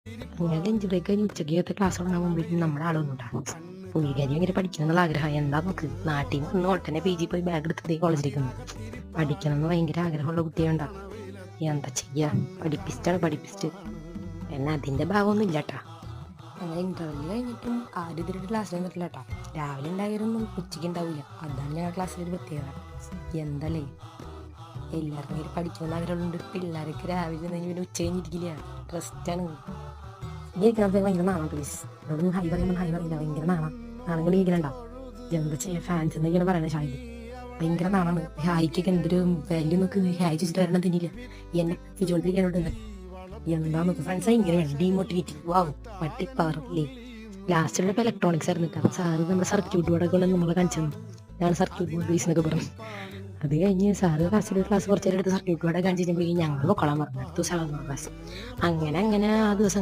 അങ്ങനെ lunch break കഴിഞ്ഞ് ഉച്ചയ്ക്കത്തെ class തുടങ്ങാൻ മുമ്പിൽ നമ്മുടെ ആളൊന്നും ഉണ്ടാകും. പുള്ളിക്കാരി ഭയങ്കര പഠിക്കണം എന്നുള്ള ആഗ്രഹം. എന്താ നോക്ക്, നാട്ടിൽ നിന്ന് ഉടനെ PG പോയി ബാഗ് എടുത്തതേ കോളേജിലേക്കുന്നു. പഠിക്കണം എന്ന് ഭയങ്കര ആഗ്രഹമുള്ള കുട്ടിയുണ്ടാവും. എന്താ ചെയ്യാ, പഠിപ്പിസ്റ്റ് എന്നാൽ അതിൻ്റെ ഭാഗമൊന്നും ഇല്ലാട്ടാ. അങ്ങനെ ഇന്റർവ്യൂ കഴിഞ്ഞിട്ടും ആരും ഇതിലൊരു ക്ലാസ്സിൽ നിന്നിട്ടില്ല കേട്ടോ. രാവിലെ ഉണ്ടായിരുന്നു, ഉച്ചയ്ക്ക് ഉണ്ടാവില്ല. അതാണ് ഞങ്ങളുടെ ക്ലാസ്സിലൊരു പ്രത്യേകത. എന്തല്ലേ, എല്ലാവർക്കും ഇങ്ങനെ പഠിക്കണമെന്ന് ആഗ്രഹമുണ്ട്. പിള്ളേരൊക്കെ രാവിലെ പിന്നെ ഉച്ച കഴിഞ്ഞിരിക്കില്ല, റെസ്റ്റാണ്. ഇരിക്കുന്നത് ഭയങ്കര നാളെ പ്ലീസ്. അവിടെ ഹൈ പറയുമ്പോൾ ഹൈ പറയില്ല, ഭയങ്കര നാളെ ഇരിക്കണണ്ട. എന്താ ചെയ്യാ, ഫാൻസ് എന്നൊക്കെയാണ് പറയണത്. ഷാഹിദ് ഭയങ്കര നാളാണ്. ഹായിക്കൊക്കെ എന്തൊരു വാല്യൂ നോക്ക്. ഹായ് ചോദിച്ചിട്ട് വരണം തിന്നില്ല, എന്നെ പിടിച്ചോണ്ടിരിക്കാനോട്ട്. എന്താ നോക്ക്, ഫ്രണ്ട്സ് ഇങ്ങനെയാണ് ഡീമോട്ടിവേറ്റ്. വാവ്, പട്ടി പറയില്ലേ. ലാസ്റ്റിലുള്ള ഇപ്പോൾ ഇലക്ട്രോണിക്സ് ആയിരുന്നു. അപ്പം സാറ് നമ്മുടെ സർക്യൂട്ട് ബോർഡൊക്കെ കൊണ്ട് നമ്മളെ കാണിച്ചു തന്നു. ഞാൻ സർക്യൂട്ട് ബോർഡ് ബേസ് എന്നൊക്കെ പറഞ്ഞു. അത് കഴിഞ്ഞ് സാറ് ക്ലാസ് കുറച്ച് നേരം എടുത്ത് സർക്യൂട്ട് ബോർഡൊക്കെ കാണിച്ചു കഴിഞ്ഞപ്പോൾ ഞങ്ങൾ പൊക്കോളാൻ പറഞ്ഞു. അടുത്ത ദിവസം ക്ലാസ്. അങ്ങനെ ആ ദിവസം